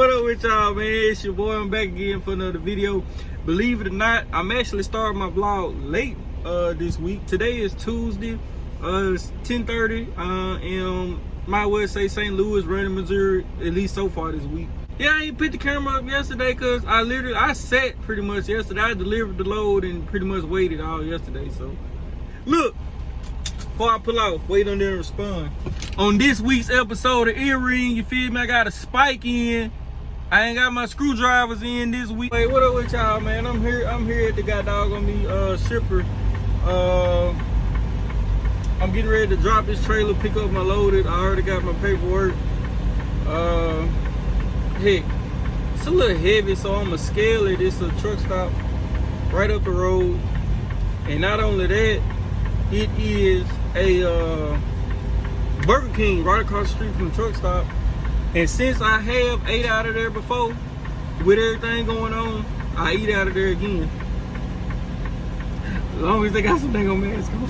What up with y'all, man? It's your boy. I'm back again for another video. Believe it or not, I'm actually starting my vlog late this week. Today is Tuesday. It's 10:30. Might well say St. Louis, running Missouri, at least so far this week. Yeah, I ain't put the camera up yesterday because I sat pretty much yesterday. I delivered the load and pretty much waited all yesterday. So look, before I pull out, wait on them to respond. On this week's episode of Earring, you feel me? I got a spike in. I ain't got my screwdrivers in this week. Hey, what up with y'all, man? I'm here at the goddog on me shipper. I'm getting ready to drop this trailer, pick up my loaded. I already got my paperwork. Heck, it's a little heavy, so I'm gonna scale it. It's a truck stop right up the road. And not only that, it is a Burger King right across the street from the truck stop. And since I have ate out of there before, with everything going on, I eat out of there again. As long as they got some dang on mask on.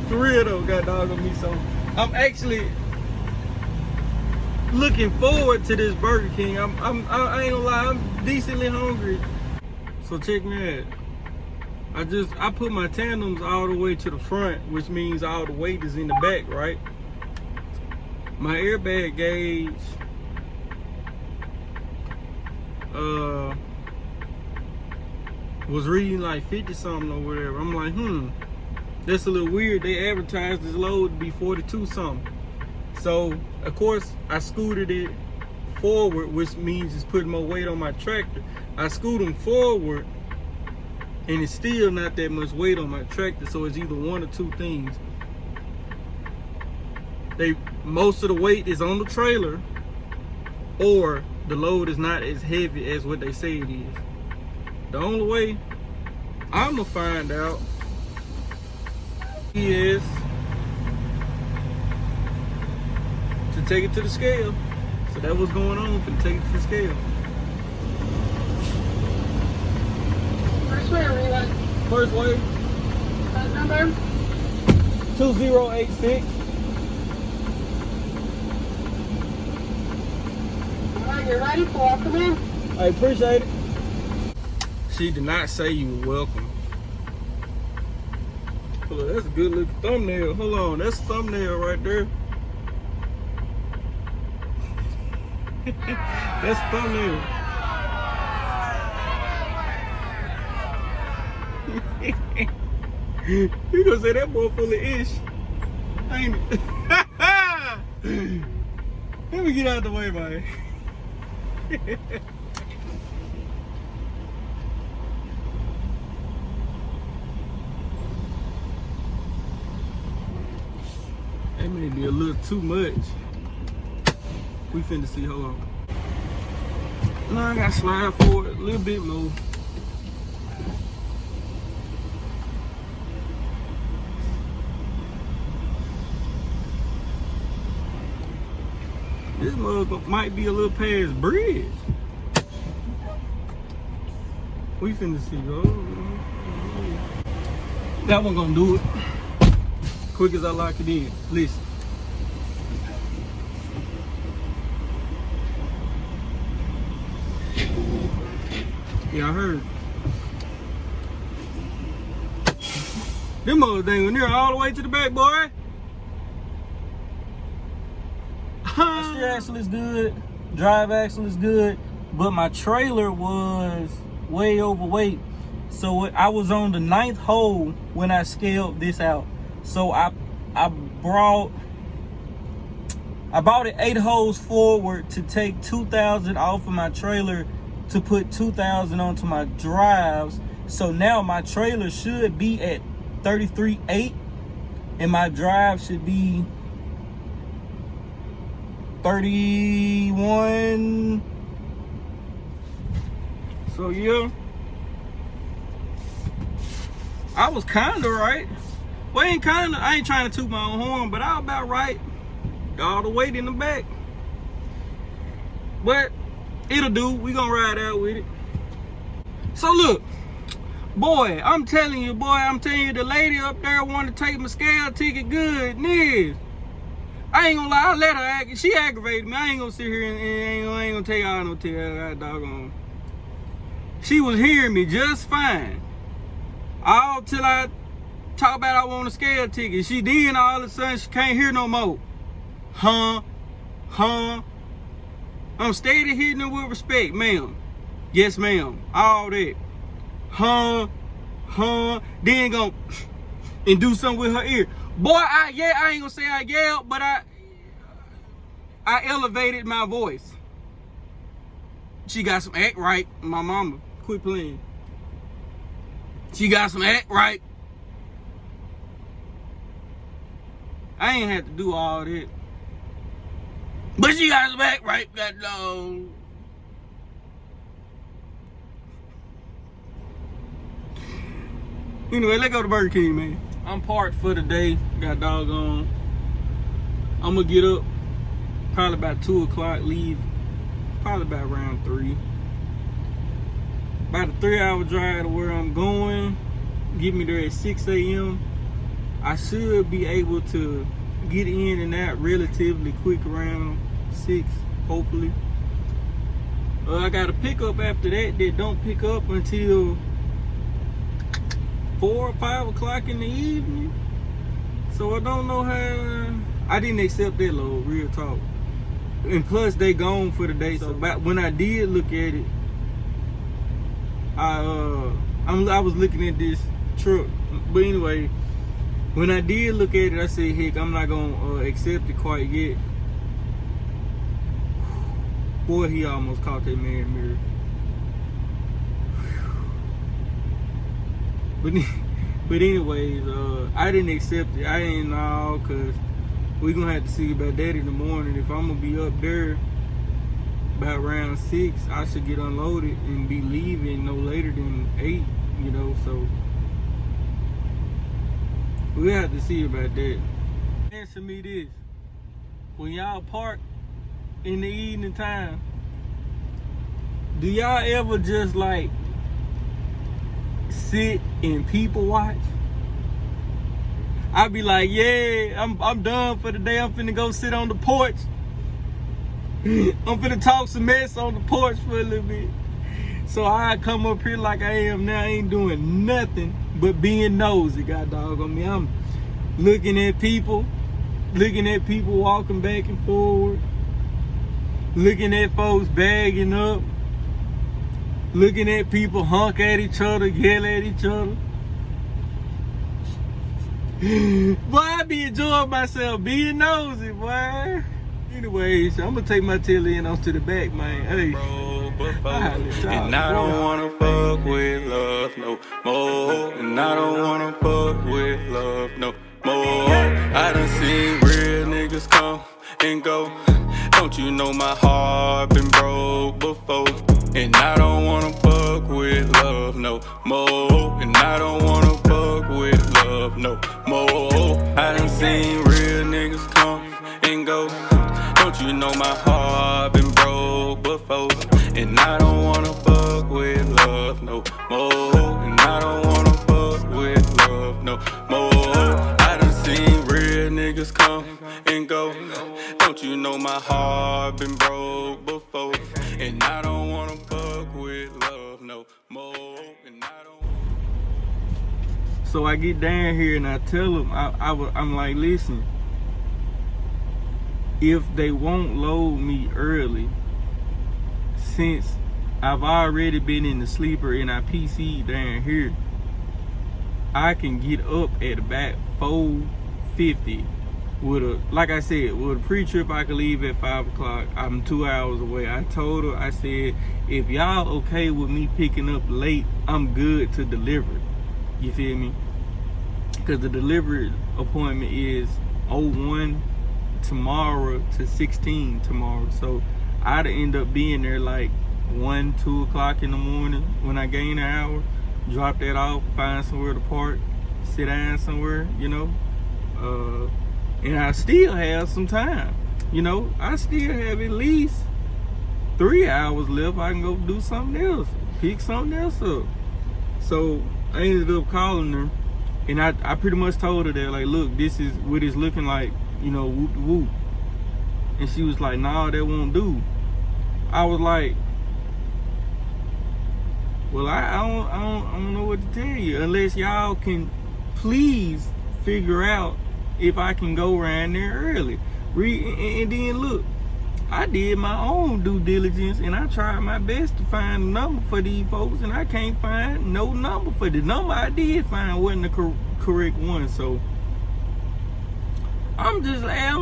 For real though, got dog on me. So I'm actually looking forward to this Burger King. I ain't gonna lie, I'm decently hungry. So check me out. I put my tandems all the way to the front, which means all the weight is in the back, right? My airbag gauge was reading like 50 something or whatever. I'm like, that's a little weird. They advertised this load to be 42 something. So of course I scooted it forward, which means it's putting more weight on my tractor. I scooted them forward and it's still not that much weight on my tractor, so it's either one or two things. Most of the weight is on the trailer, or the load is not as heavy as what they say it is. The only way I'm gonna find out is to take it to the scale. So that was going on, for take it to the scale. First way or relay? First way. First number? 2086. Alright, you're ready for welcome in. I appreciate it. She did not say you were welcome. Hold on, that's a good looking thumbnail. Hold on, that's a thumbnail right there. That's a thumbnail. You gonna say that boy full of ish? Ain't it? Let me get out of the way, man. That may be a little too much. We finna see, hold on. No, I gotta slide forward a little bit more. This motherfucker might be a little past bridge. We finna see, that one gonna do it. Quick as I lock it in. Listen. Yeah, I heard. Them mother thing went near all the way to the back, boy. My steer axle is good, drive axle is good, but my trailer was way overweight. So I was on the 9th hole when I scaled this out. So I brought it 8 holes forward to take 2,000 off of my trailer to put 2,000 onto my drives. So now my trailer should be at 33.8 and my drive should be 31. So yeah, I was kinda right. Well, I ain't trying to toot my own horn, but I was about right. All the weight in the back. But it'll do. We gonna ride out with it. So look, boy, I'm telling you, the lady up there wanted to take my scale ticket good, nigga. I ain't gonna lie, I let her she aggravated me. I ain't gonna sit here and I ain't gonna tell y'all no tell doggone. She was hearing me just fine. All till I talk about I want a scale ticket. She did, all of a sudden she can't hear no more. Huh? I'm steady hitting her with respect, ma'am. Yes, ma'am. All that. Huh? Then go and do something with her ear. Boy, I ain't gonna say I yelled, but I elevated my voice. She got some act right. My mama, quit playing. She got some act right. I ain't had to do all that. But she got some act right. Got no. Anyway, let's go to Burger King, man. I'm parked for the day. Got doggone. I'm gonna get up probably about 2 o'clock, leave probably about around 3. About a 3-hour drive to where I'm going. Get me there at 6 a.m. I should be able to get in and out relatively quick around 6, hopefully. I got a pickup after that don't pick up until 4 or 5 o'clock in the evening. So I don't know how. I didn't accept that load, real talk. And plus they gone for the day. So when I did look at it, I was looking at this truck. But anyway, when I did look at it, I said, heck, I'm not gonna accept it quite yet. Boy, he almost caught that man mirror. But anyways, I didn't accept it. I didn't know, cause we gonna have to see about that in the morning. If I'm gonna be up there about around 6, I should get unloaded and be leaving no later than 8. You know, so we have to see about that. Answer me this: when y'all park in the evening time, do y'all ever just like sit and people watch? I be like, yeah, I'm done for the day. I'm finna go sit on the porch. I'm finna talk some mess on the porch for a little bit. So I come up here like I am now. I ain't doing nothing but being nosy, god dog on me. I'm looking at people walking back and forward, looking at folks bagging up, looking at people honk at each other, yell at each other. Boy, I be enjoying myself being nosy, boy. Anyways, I'm gonna take my tail end off to the back, man. Hey, and I don't wanna fuck with love no more. And I don't wanna fuck with love no more. I done seen real niggas come and go. Don't you know my heart been broke before? And I don't wanna fuck with love no more. And I don't wanna fuck with love no more. I done seen real niggas come and go. Don't you know my heart been broke before? And I don't wanna fuck with love no more. And I don't wanna fuck with love no more. I done seen real niggas come and go. Don't you know my heart been broke before? And I don't wanna fuck with love no more. And I don't. So I get down here and I tell them, I'm like, listen, if they won't load me early, since I've already been in the sleeper and I PC down here, I can get up at about 4:50 with a, like I said, with a pre-trip I could leave at 5 o'clock. I'm 2 hours away. I told her, I said, if y'all okay with me picking up late, I'm good to deliver. You feel me? Because the delivery appointment is 01 tomorrow to 16 tomorrow. So I'd end up being there like 1, 2 o'clock in the morning when I gain an hour, drop that off, find somewhere to park, sit down somewhere, you know. And I still have some time, you know. I still have at least 3 hours left. I can go do something else, pick something else up. So I ended up calling her, and I pretty much told her that, like, look, this is what it's looking like, you know, whoop whoop. And she was like, nah, that won't do. I was like, well, I don't know what to tell you, unless y'all can please figure out if I can go around there early. And then look, I did my own due diligence and I tried my best to find a number for these folks, and I can't find no number for the number I did find wasn't the correct one. So I'm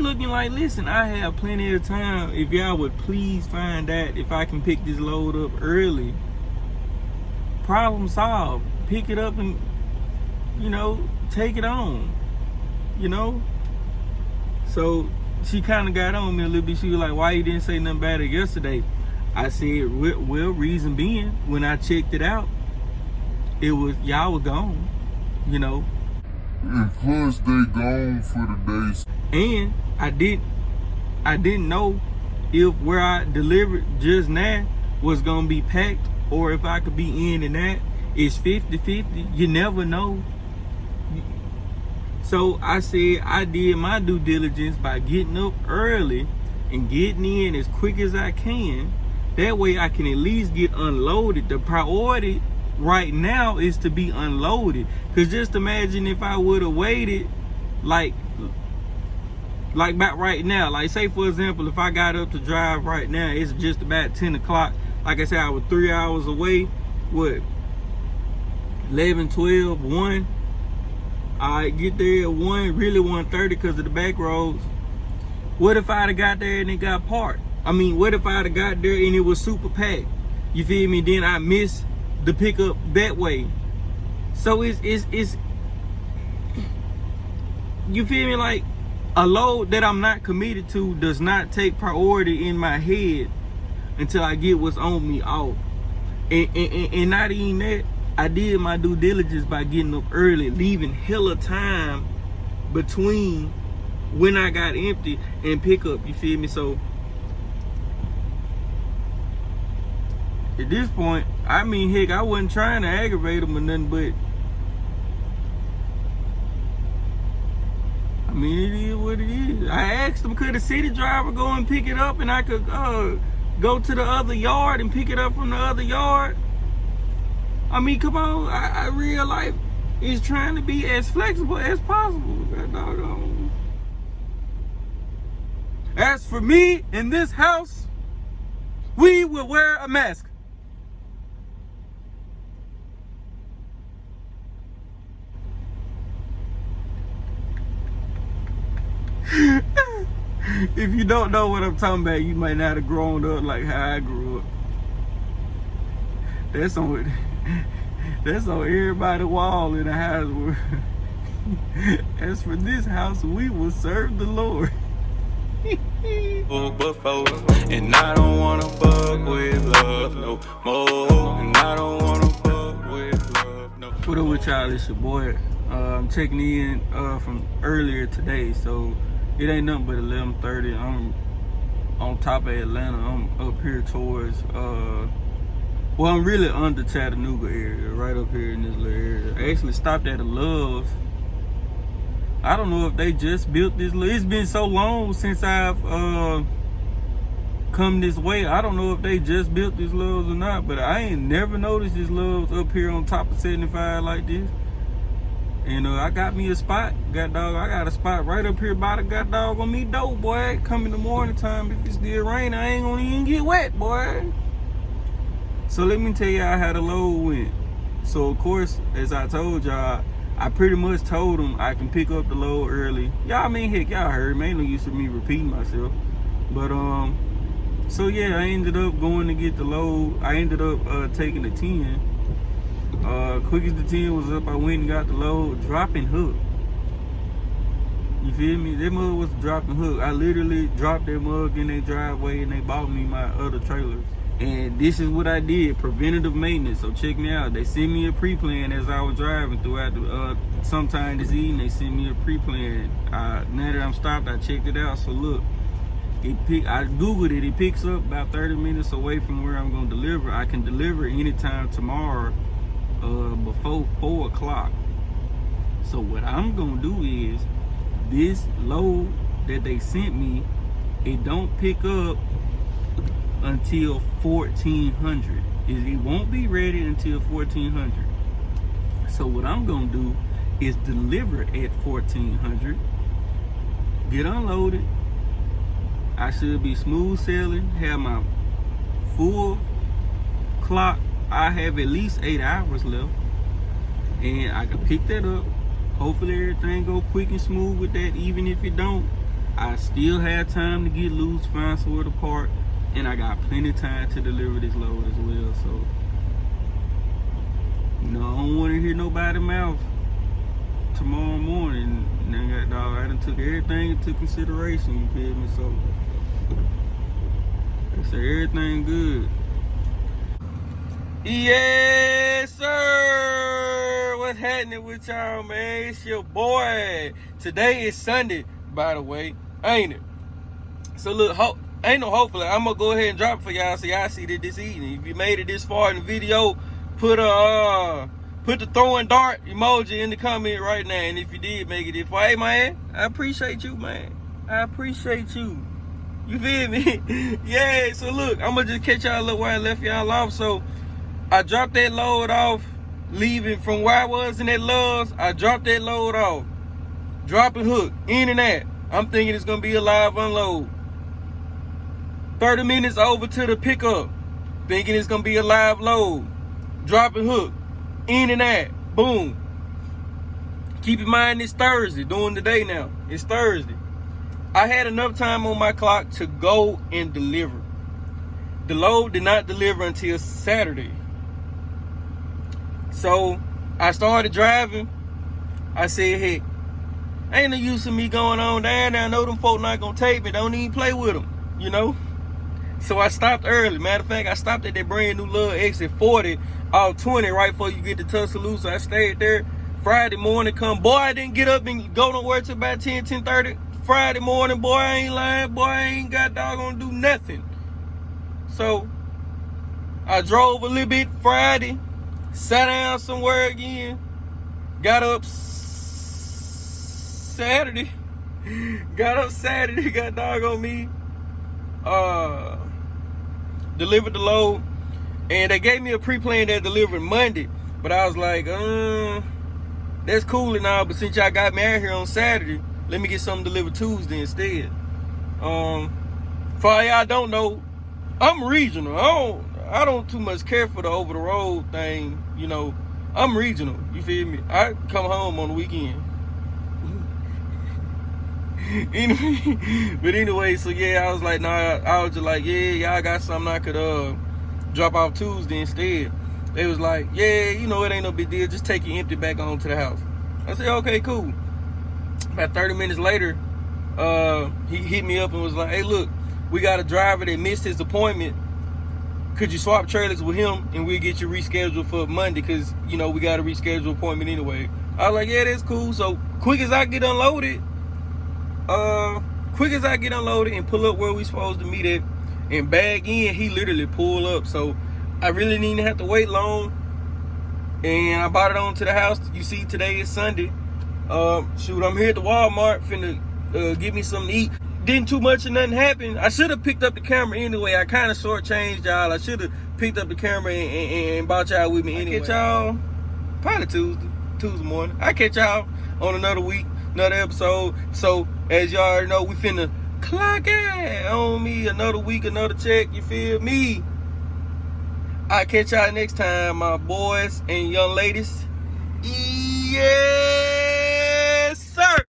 looking like, listen, I have plenty of time. If y'all would please find out if I can pick this load up early. Problem solved. Pick it up and, you know, take it on. You know? So she kind of got on me a little bit. She was like, why you didn't say nothing about it yesterday? I said, well, reason being, when I checked it out, it was, y'all were gone, you know. And plus they gone for the day. And I didn't know if where I delivered just now was gonna be packed or if I could be in and out. It's 50-50. You never know. So I said I did my due diligence by getting up early and getting in as quick as I can. That way I can at least get unloaded. The priority right now is to be unloaded. Cause just imagine if I would have waited like about right now. Like say for example, if I got up to drive right now, it's just about 10 o'clock. Like I said, I was 3 hours away. What? 11, 12, 1. I get there at 1, really 1:30 because of the back roads. What if I'd have got there and it got parked? I mean, what if I'd have got there and it was super packed? You feel me? Then I missed the pickup that way. So it's you feel me? Like a load that I'm not committed to does not take priority in my head until I get what's on me off. And not even that, I did my due diligence by getting up early, leaving hella time between when I got empty and pick up, you feel me? So at this point, I mean, heck, I wasn't trying to aggravate them or nothing, but I mean, it is what it is. I asked them, could the city driver go and pick it up and I could go to the other yard and pick it up from the other yard? I mean, come on, I real life is trying to be as flexible as possible. God doggone. As for me in this house, we will wear a mask. If you don't know what I'm talking about, you might not have grown up like how I grew up. That's on everybody's wall in the house. As for this house, we will serve the Lord. And I don't wanna fuck with love no more. And I don't wanna fuck with love no more. What up with y'all? It's your boy. I'm checking in from earlier today, so it ain't nothing but 11:30. I'm on top of Atlanta. I'm up here towards well, I'm really under Chattanooga area, right up here in this little area. I actually stopped at a Love's. I don't know if they just built this. It's been so long since I've come this way. I don't know if they just built this Love's or not, but I ain't never noticed this Love's up here on top of 75 like this. And I got me a spot. I got a spot right up here by the goddog on me door, boy. Come in the morning time, if it's still rain, I ain't gonna even get wet, boy. So let me tell y'all how the load went. So of course, as I told y'all, I pretty much told them I can pick up the load early. Y'all, I mean, heck, y'all heard me. Ain't no use of me repeating myself. But so yeah, I ended up going to get the load. I ended up taking the 10. Quick as the 10 was up, I went and got the load, dropping hook. You feel me? That mug was dropping hook. I literally dropped that mug in their driveway and they bought me my other trailers. And this is what I did, preventative maintenance. So check me out. They sent me a pre-plan as I was driving throughout the, sometime this evening. They sent me a pre-plan. Now that I'm stopped, I checked it out. So look, I Googled it. It picks up about 30 minutes away from where I'm gonna deliver. I can deliver anytime tomorrow before 4 o'clock. So what I'm gonna do is, this load that they sent me, it don't pick up until 1400. It won't be ready until 1400. So what I'm gonna do is deliver at 1400, get unloaded. I should be smooth sailing, have my full clock. I have at least 8 hours left, and I can pick that up. Hopefully everything go quick and smooth with that. Even if it don't, I still have time to get loose, find somewhere to park, and I got plenty of time to deliver this load as well. So, you know, I don't want to hear nobody's mouth tomorrow morning. I done took everything into consideration, you feel me? So, I say everything good. Yes, sir. What's happening with y'all, man? It's your boy. Today is Sunday, by the way, ain't it? So look, ain't no hopefully. I'm gonna go ahead and drop it for y'all so y'all see it this evening. If you made it this far in the video, put the throwing dart emoji in the comment right now. And if you did make it this far, hey man, I appreciate you, man. I appreciate you. You feel me? Yeah. So look, I'm gonna just catch y'all a little where I left y'all off. So I dropped that load off, leaving from where I was in that Love's. I dropped that load off, dropping hook, in and out. I'm thinking it's gonna be a live unload. 30 minutes over to the pickup, thinking it's gonna be a live load. Dropping hook, in and out, boom. Keep in mind it's Thursday, during the day now. It's Thursday. I had enough time on my clock to go and deliver. The load did not deliver until Saturday. So I started driving. I said, hey, ain't no use of me going on down there. I know them folk not gonna take me. Don't even play with them, you know? So I stopped early. Matter of fact, I stopped at that brand new little exit 40 off 20 right before you get to Tuscaloosa. I stayed there. Friday morning come. Boy, I didn't get up and go nowhere till about 10:30. Friday morning, boy, I ain't lying. Boy, I ain't got doggone do nothing. So I drove a little bit Friday, sat down somewhere again, got up Saturday, got doggone me, delivered the load, and they gave me a pre-plan that delivered Monday, but I was like, that's cool and all, but since y'all got me out here on Saturday, let me get something delivered Tuesday instead. For y'all don't know, I'm regional. I don't too much care for the over the road thing, you know. I'm regional, you feel me? I come home on the weekend. Anyway, so yeah, I was like, nah, I was just like, yeah, y'all got something I could drop off Tuesday instead. They was like, yeah, you know, it ain't no big deal, just take your empty back home to the house. I said, okay, cool. About 30 minutes later, he hit me up and was like, hey, look, we got a driver that missed his appointment. Could you swap trailers with him and we'll get you rescheduled for Monday? Because, you know, we got a rescheduled appointment anyway. I was like, yeah, that's cool. So quick as I get unloaded and pull up where we supposed to meet at and bag in, he literally pulled up. So I really didn't have to wait long. And I brought it on to the house. You see, today is Sunday. Shoot, I'm here at the Walmart finna get me something to eat. Didn't too much and nothing happened. I should have picked up the camera anyway. I kind of shortchanged y'all. I should have picked up the camera and brought y'all with me anyway. I catch y'all probably Tuesday morning. I catch y'all on another week, another episode. So as y'all already know, we finna clock it on me. Another week, another check. You feel me? I catch y'all next time, my boys and young ladies.